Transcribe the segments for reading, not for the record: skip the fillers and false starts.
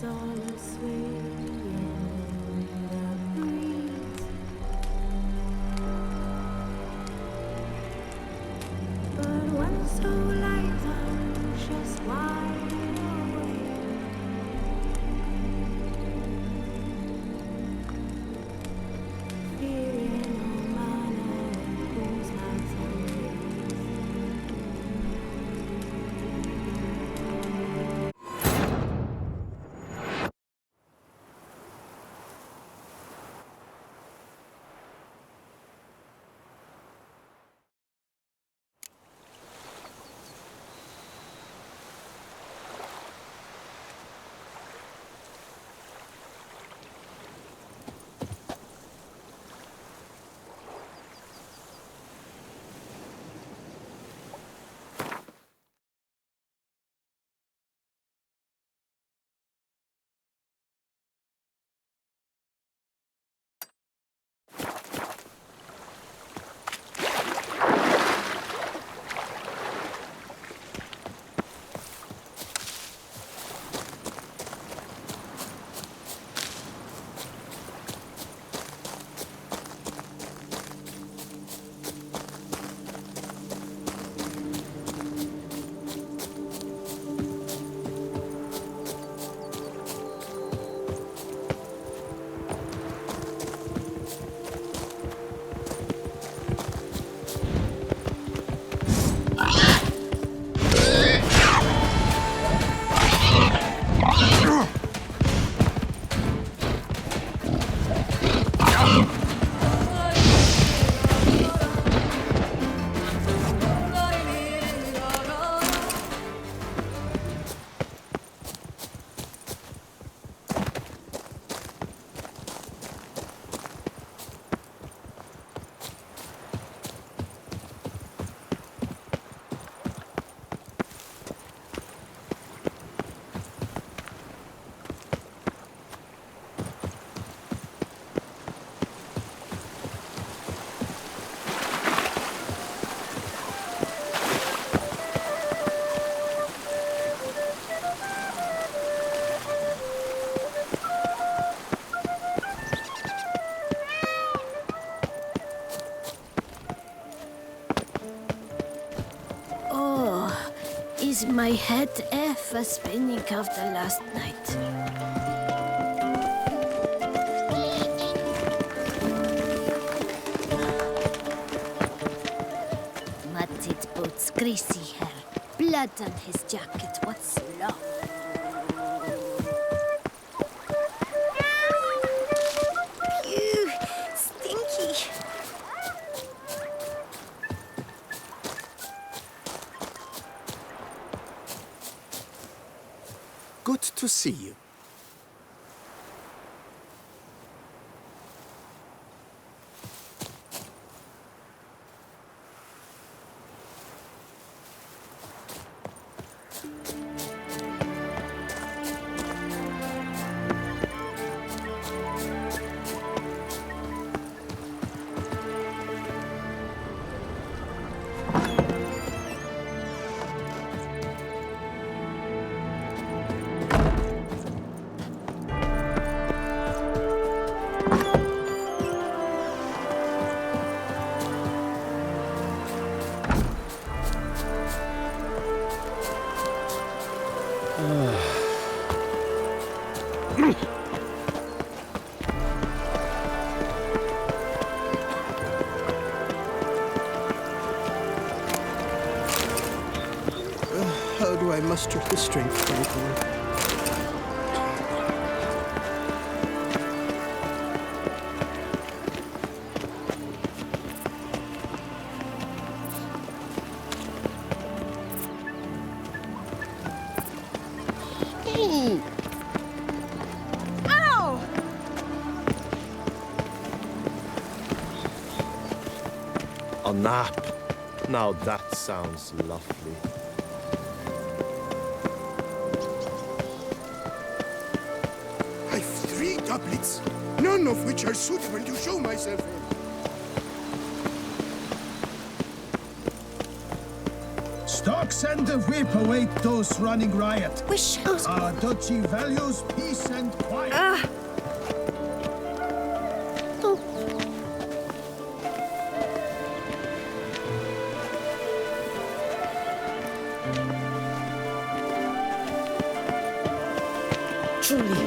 all a sway in the breeze. But when the soul lies anxious, wide awake, fearing all manner of things nights and days. Is my head ever spinning after last night? Muddied boots, greasy hair, blood on his jacket. What's love? Phew, stinky. Good to see you. How do I muster the strength to return? Ow! A nap. Now that sounds lovely. I've 3 doublets, none of which are suitable to show myself in. Stocks and the whip await those running riot. Wish. Our duchy values peace and quiet. Truly,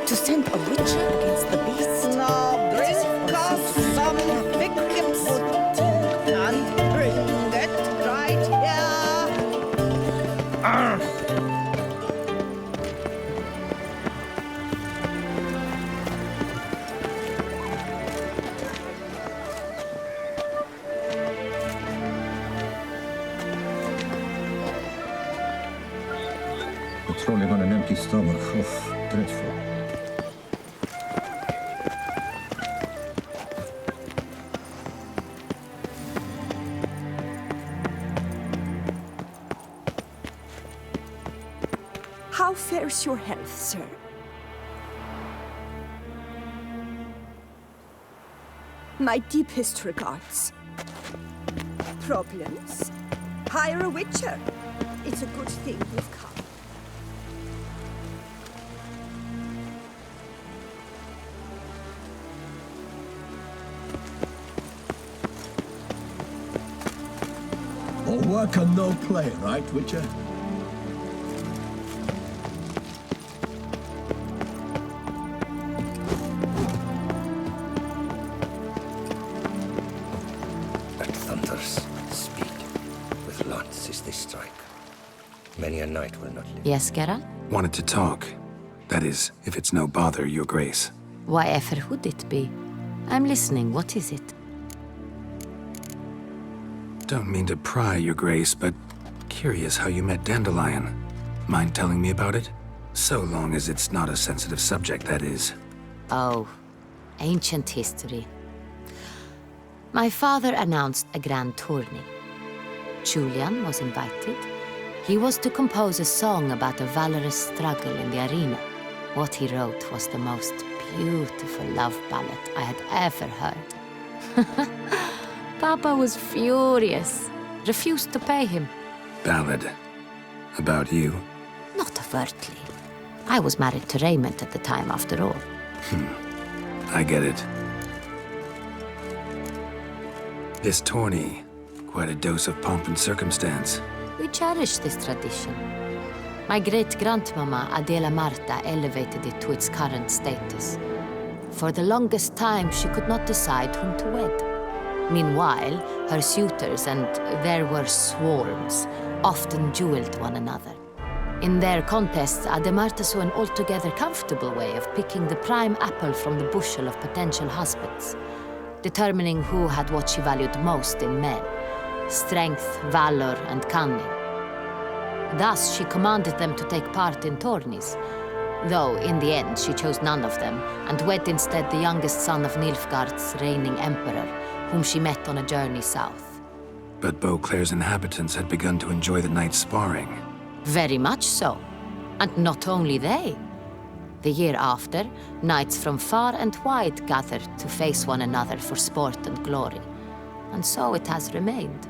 to send a witcher against the beast. Now bring us some victims and bring it right here. Patrolling on an empty stomach. Oh, dreadful. How fares your health, sir? My deepest regards. Problems? Hire a witcher. It's a good thing you've come. All work and no play, right, Witcher? At thunders, speed. With lances they strike. Many a night will not live. Yes, Geralt? Wanted to talk. That is, if it's no bother, Your Grace. Why ever would it be? I'm listening. What is it? Don't mean to pry, Your Grace, but curious how you met Dandelion. Mind telling me about it? So long as it's not a sensitive subject, that is. Oh, ancient history. My father announced a grand tourney. Julian was invited. He was to compose a song about a valorous struggle in the arena. What he wrote was the most beautiful love ballad I had ever heard. Papa was furious, refused to pay him. Ballad. About you? Not overtly. I was married to Raymond at the time, after all. I get it. This tourney, quite a dose of pomp and circumstance. We cherish this tradition. My great-grandmama, Adela Marta, elevated it to its current status. For the longest time, she could not decide whom to wed. Meanwhile, her suitors, and there were swarms, often duelled one another. In their contests, Ademarta saw an altogether comfortable way of picking the prime apple from the bushel of potential husbands, determining who had what she valued most in men: strength, valor, and cunning. Thus, she commanded them to take part in tourneys, though in the end she chose none of them, and wed instead the youngest son of Nilfgaard's reigning emperor, whom she met on a journey south. But Beauclair's inhabitants had begun to enjoy the night's sparring. Very much so. And not only they. The year after, knights from far and wide gathered to face one another for sport and glory. And so it has remained.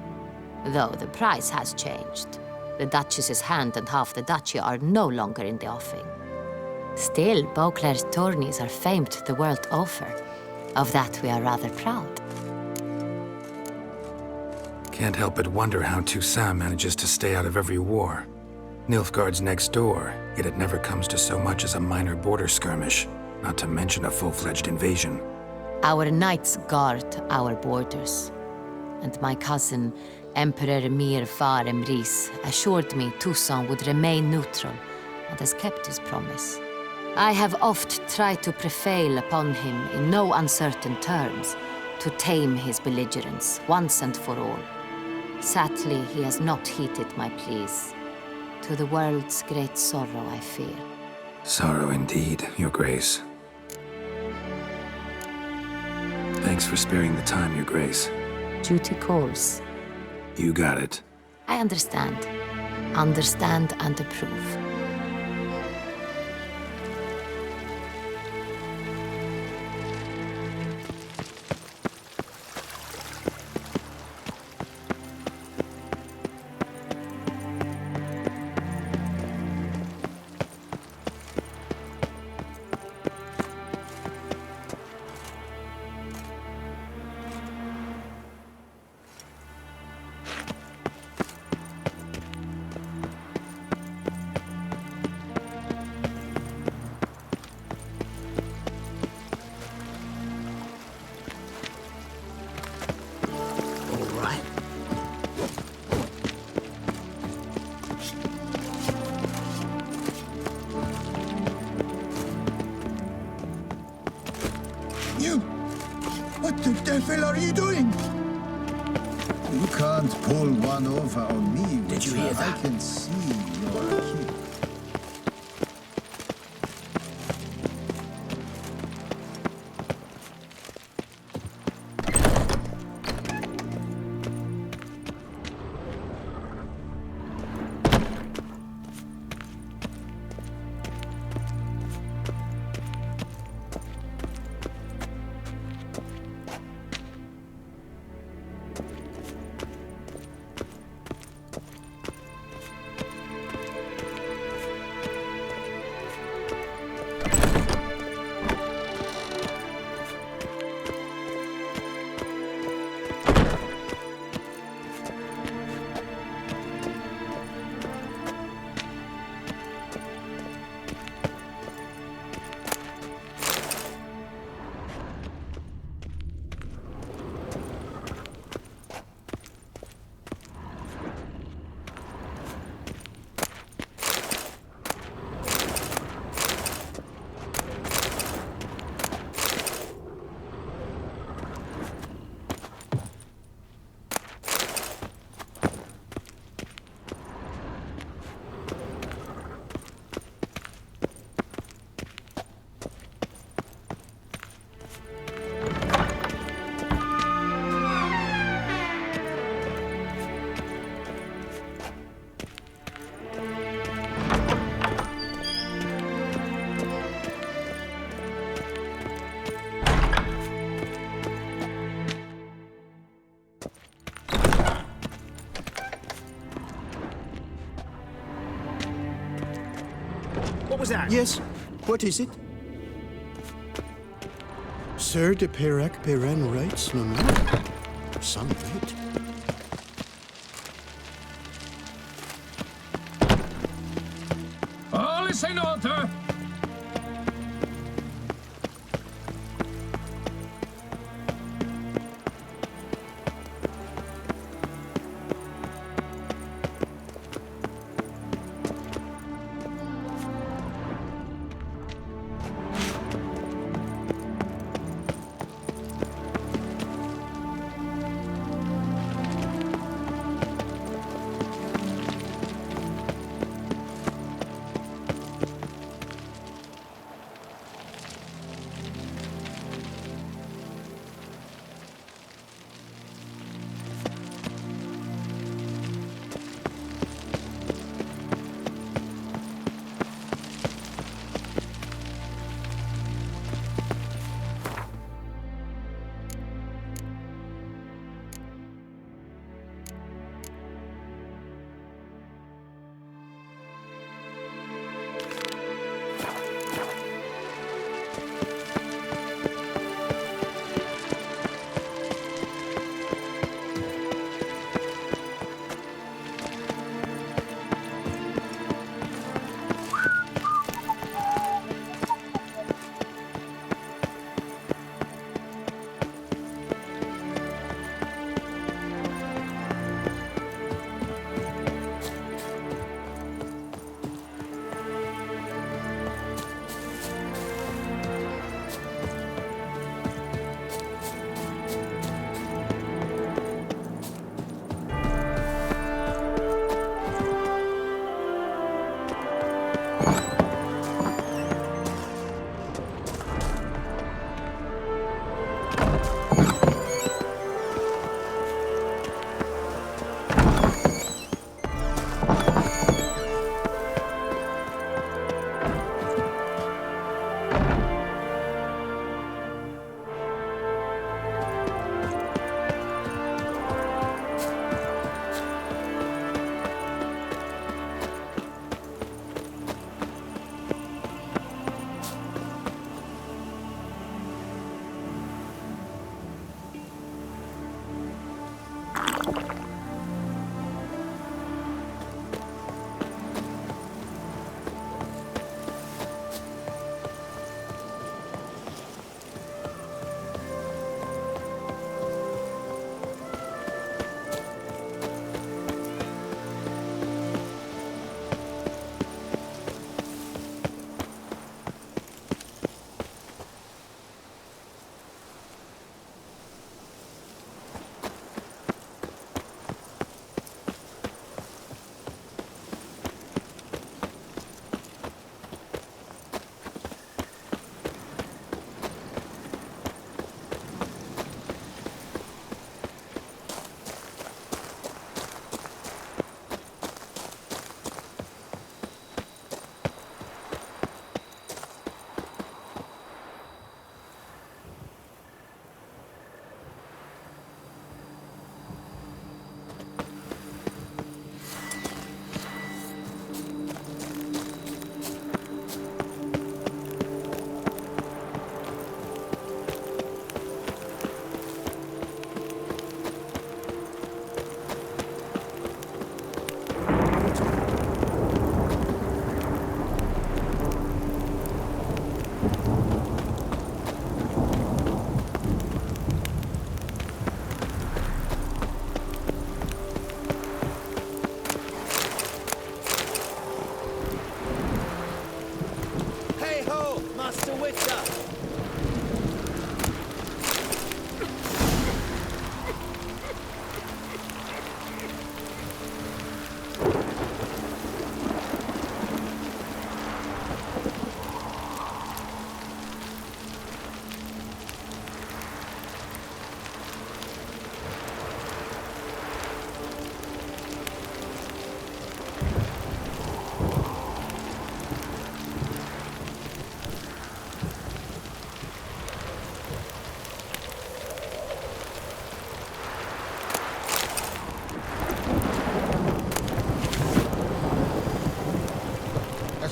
Though the price has changed. The Duchess's hand and half the duchy are no longer in the offing. Still, Beauclair's tourneys are famed the world over. Of that we are rather proud. Can't help but wonder how Toussaint manages to stay out of every war. Nilfgaard's next door, yet it never comes to so much as a minor border skirmish, not to mention a full-fledged invasion. Our knights guard our borders. And my cousin, Emperor Mir Far Emrys, assured me Toussaint would remain neutral and has kept his promise. I have oft tried to prevail upon him in no uncertain terms to tame his belligerence once and for all. Sadly, he has not heeded my pleas. To the world's great sorrow, I fear. Sorrow indeed, Your Grace. Thanks for sparing the time, Your Grace. Duty calls. You got it. I understand. Understand and approve. devil are you doing? You can't pull one over on me, Did you Witcher. hear that? I can see you're a kid. What was that? Yes, what is it? Sir de Perac Peran writes, Mama. Some bit. All is in order!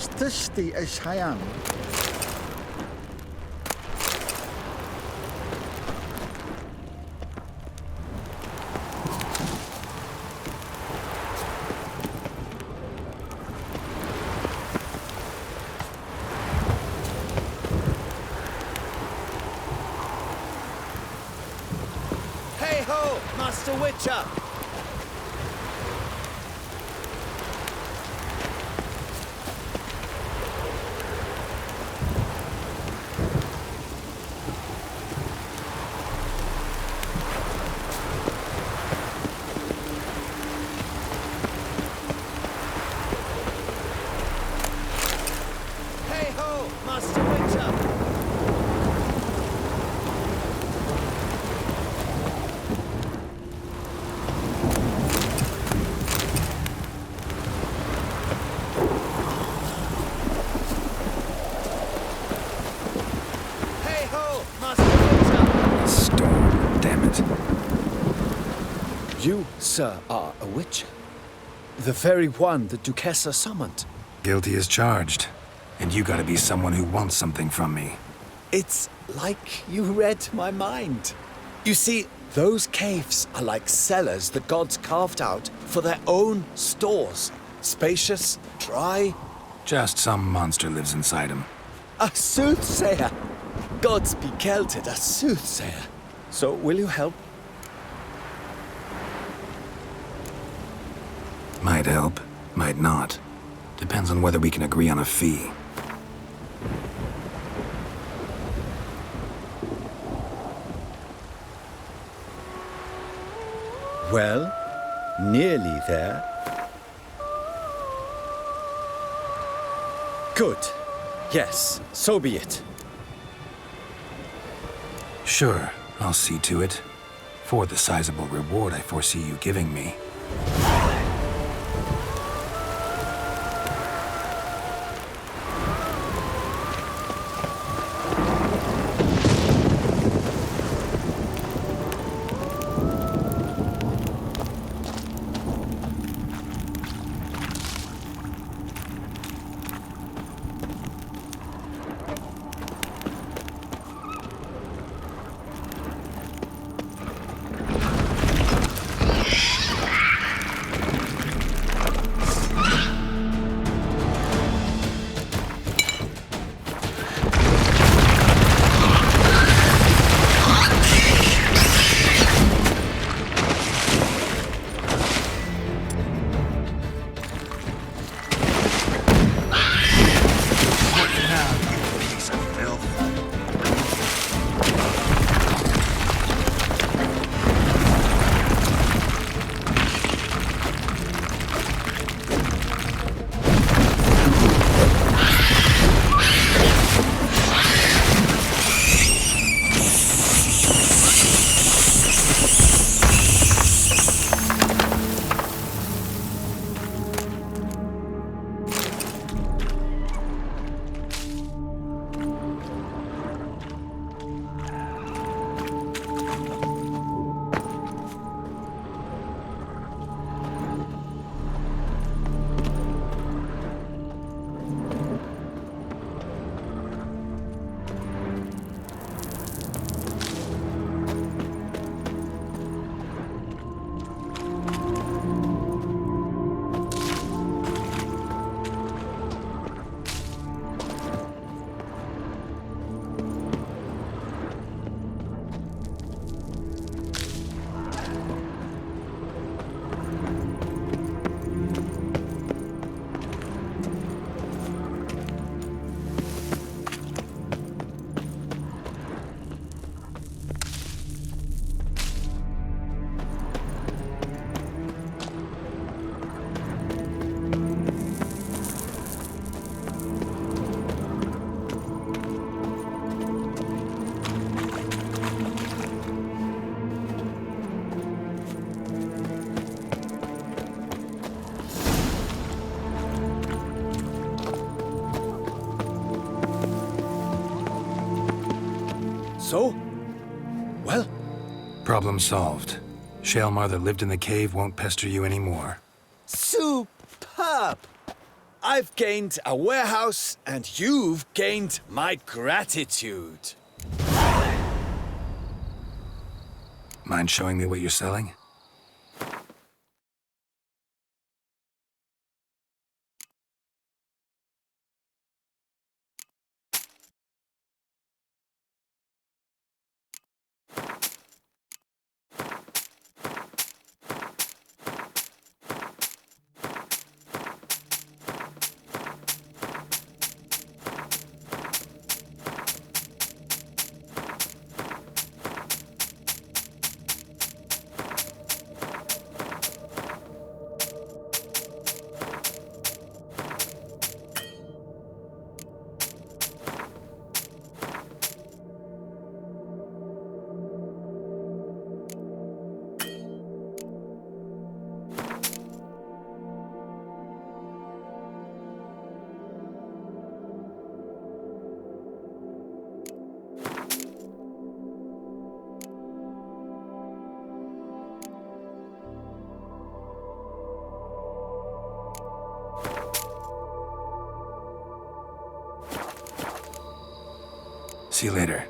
as thirsty as I am. Hey ho, Master Witcher! Hey ho, Master Witcher! Hey ho, Master Witcher! Storm, damn it. You, sir, are a witcher. The very one the Duchessa summoned. Guilty as charged. And you gotta be someone who wants something from me. It's like you read my mind. You see, those caves are like cellars the gods carved out for their own stores. Spacious, dry. Just some monster lives inside him. A soothsayer. Gods be kelted, a soothsayer. So will you help? Might help, might not. Depends on whether we can agree on a fee. Well, nearly there. Good. Yes, so be it. Sure, I'll see to it. For the sizable reward I foresee you giving me. So? Well? Problem solved. Shaelmar that lived in the cave won't pester you anymore. Superb! I've gained a warehouse, and you've gained my gratitude. Mind showing me what you're selling? See you later.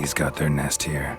Nobody's got their nest here.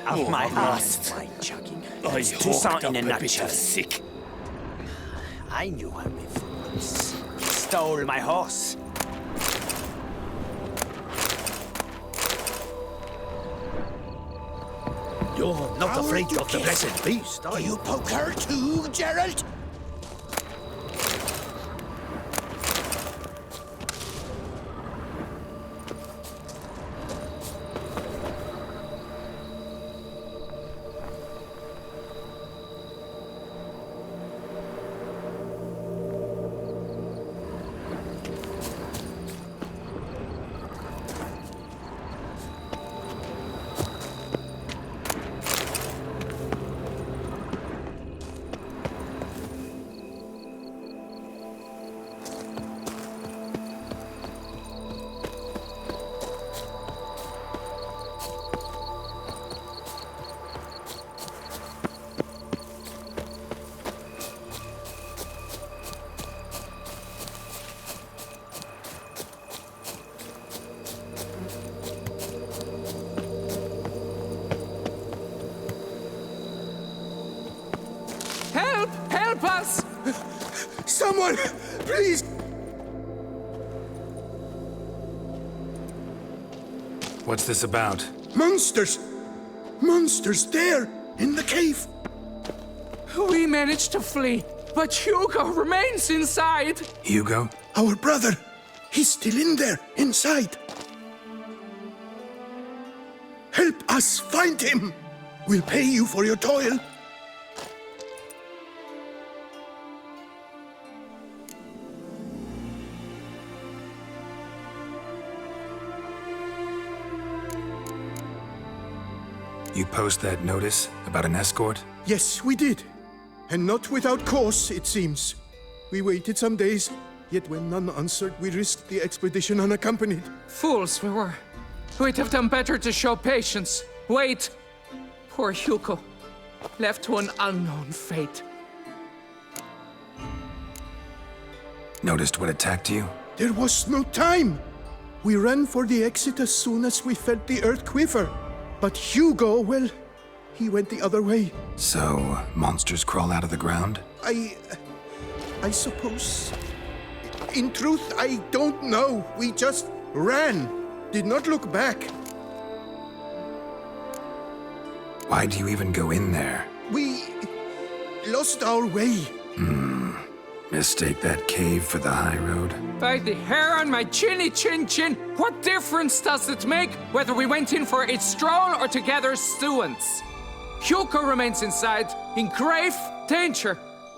of my horse. That's Toussaint in a nutshell. Sick. I knew him before. Stole my horse. You're not afraid of the blessed beast, are Do you? you poke her too, Geralt? Help us! Someone, please! What's this about? Monsters! Monsters there, in the cave! We managed to flee, but Hugo remains inside! Hugo? Our brother! He's still in there, inside! Help us find him! We'll pay you for your toil! You post that notice about an escort? Yes, we did. And not without cause, it seems. We waited some days, yet when none answered, we risked the expedition unaccompanied. Fools we were. We'd have done better to show patience. Wait. Poor Hugo. Left to an unknown fate. Noticed what attacked you? There was no time. We ran for the exit as soon as we felt the earth quiver. But Hugo, well, he went the other way. So, monsters crawl out of the ground? I suppose... In truth, I don't know. We just ran. Did not look back. Why do you even go in there? We... lost our way. Mistake that cave for the high road? By the hair on my chinny chin chin, what difference does it make whether we went in for a stroll or to gather students? Hugo remains inside, in grave danger.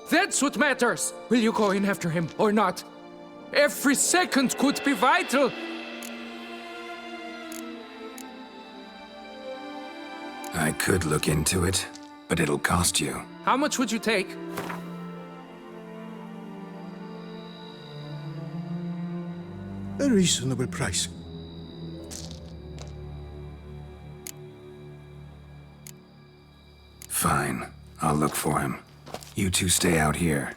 That's what matters. Will you go in after him or not? Every second could be vital. I could look into it, but it'll cost you. How much would you take? A reasonable price. Fine. I'll look for him. You two stay out here.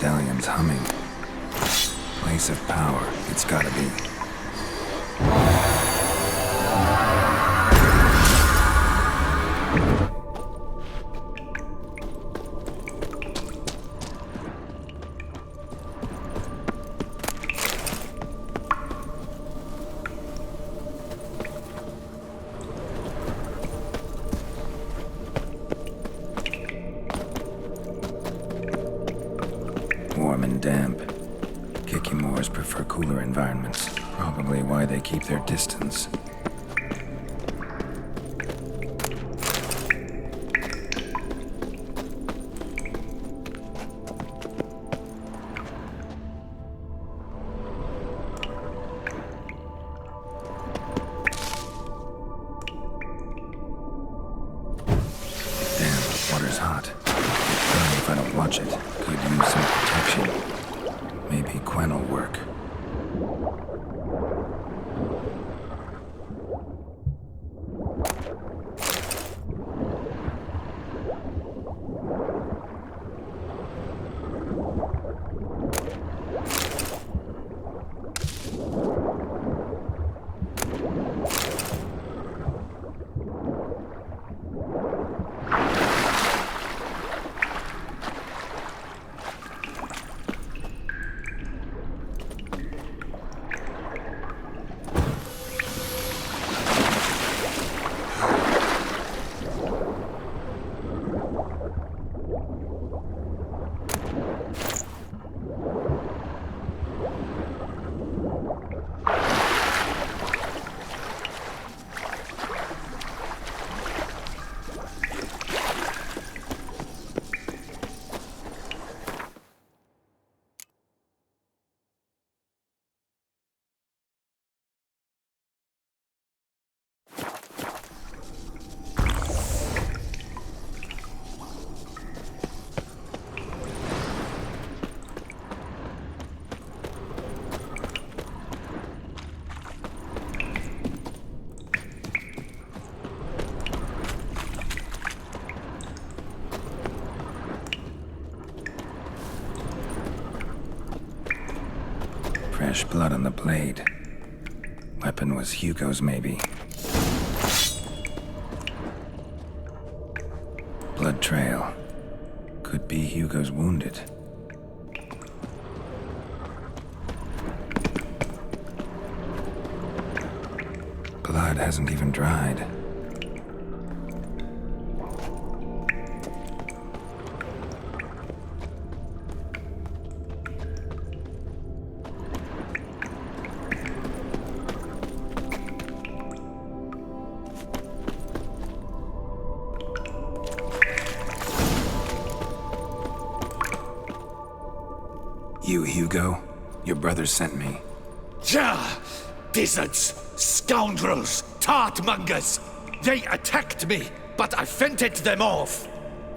medallion's humming. Place of power, it's gotta be. Warm and damp. Kikimores prefer cooler environments. Probably why they keep their distance. Damn, water's hot. Sorry if I don't watch it. Could use some protection. Maybe Quen will work. Fresh blood on the blade. Weapon was Hugo's, maybe. Blood trail. Could be Hugo's wounded. Blood hasn't even dried. You, Hugo? Your brother sent me. Ja! Dizzards! Scoundrels! Tartmongers! They attacked me, but I fended them off.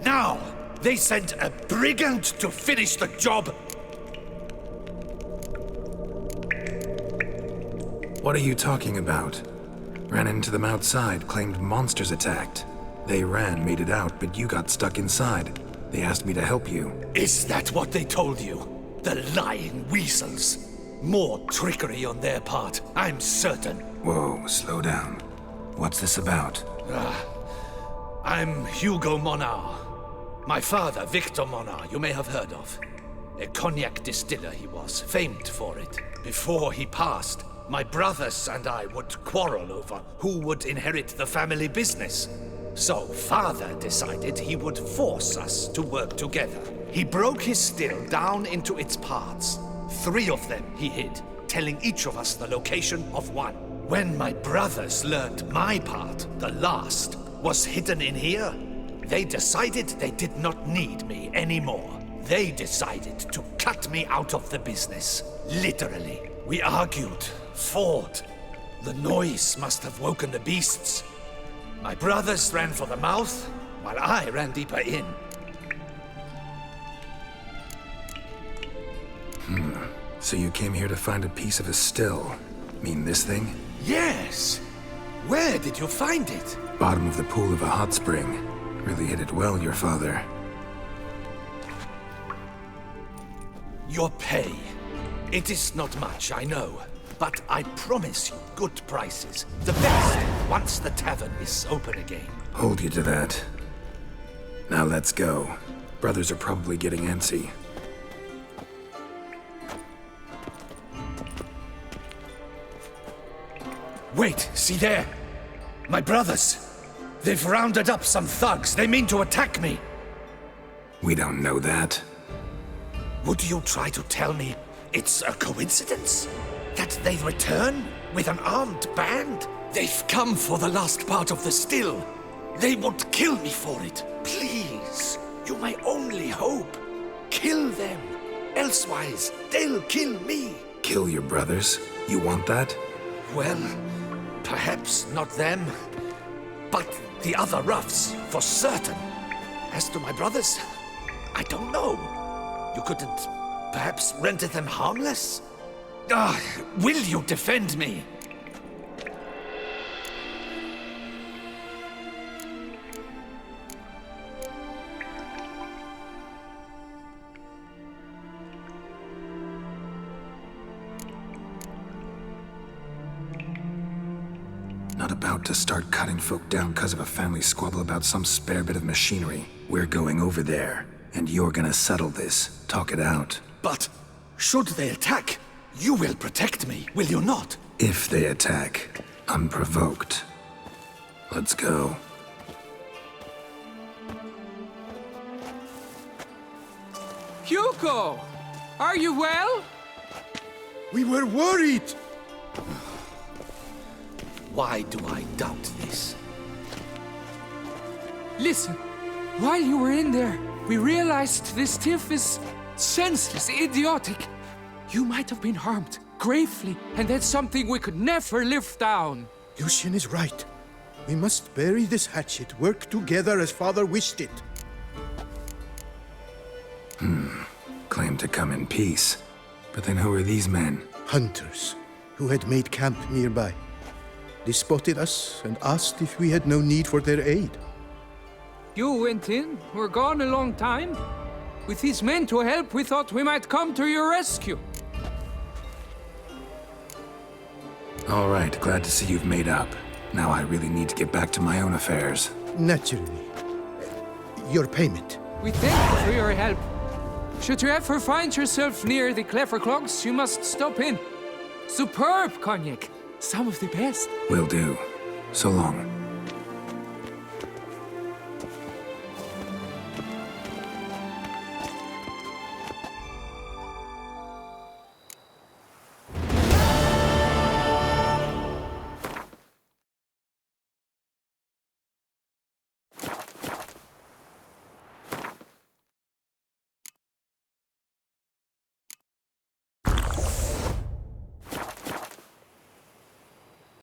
Now, they sent a brigand to finish the job. What are you talking about? Ran into them outside, claimed monsters attacked. They ran, made it out, but you got stuck inside. They asked me to help you. Is that what they told you? The lying weasels. More trickery on their part, I'm certain. Whoa, slow down. What's this about? I'm Hugo Monar. My father, Victor Monar, you may have heard of. A cognac distiller he was, famed for it. Before he passed, my brothers and I would quarrel over who would inherit the family business. So father decided he would force us to work together. He broke his still down into its parts. 3 of them he hid, telling each of us the location of one. When my brothers learned my part, the last, was hidden in here, they decided they did not need me anymore. They decided to cut me out of the business. Literally. We argued, fought. The noise must have woken the beasts. My brothers ran for the mouth, while I ran deeper in. So you came here to find a piece of a still? Mean this thing? Yes! Where did you find it? Bottom of the pool of a hot spring. Really hit it well, your father. Your pay. It is not much, I know. But I promise you good prices. The best, once the tavern is open again. Hold you to that. Now let's go. Brothers are probably getting antsy. Wait, see there? My brothers. They've rounded up some thugs. They mean to attack me. We don't know that. Would you try to tell me it's a coincidence? That they return with an armed band? They've come for the last part of the still. They won't kill me for it. Please, you're my only hope. Kill them. Elsewise, they'll kill me. Kill your brothers? You want that? Well, perhaps not them, but the other roughs, for certain. As to my brothers, I don't know. You couldn't perhaps render them harmless? Will you defend me? Not about to start cutting folk down because of a family squabble about some spare bit of machinery. We're going over there, and you're gonna settle this. Talk it out. But should they attack, you will protect me, will you not? If they attack, unprovoked. Let's go. Hugo! Are you well? We were worried! Why do I doubt this? Listen, while you were in there, we realized this tiff is senseless, idiotic. You might have been harmed, gravely, and that's something we could never live down. Lucian is right. We must bury this hatchet, work together as Father wished it. Claim to come in peace. But then who are these men? Hunters, who had made camp nearby. They spotted us and asked if we had no need for their aid. You went in, were gone a long time. With these men to help, we thought we might come to your rescue. All right, glad to see you've made up. Now I really need to get back to my own affairs. Naturally. Your payment. We thank you for your help. Should you ever find yourself near the Clever Clogs, you must stop in. Superb cognac. Some of the best. Will do. So long.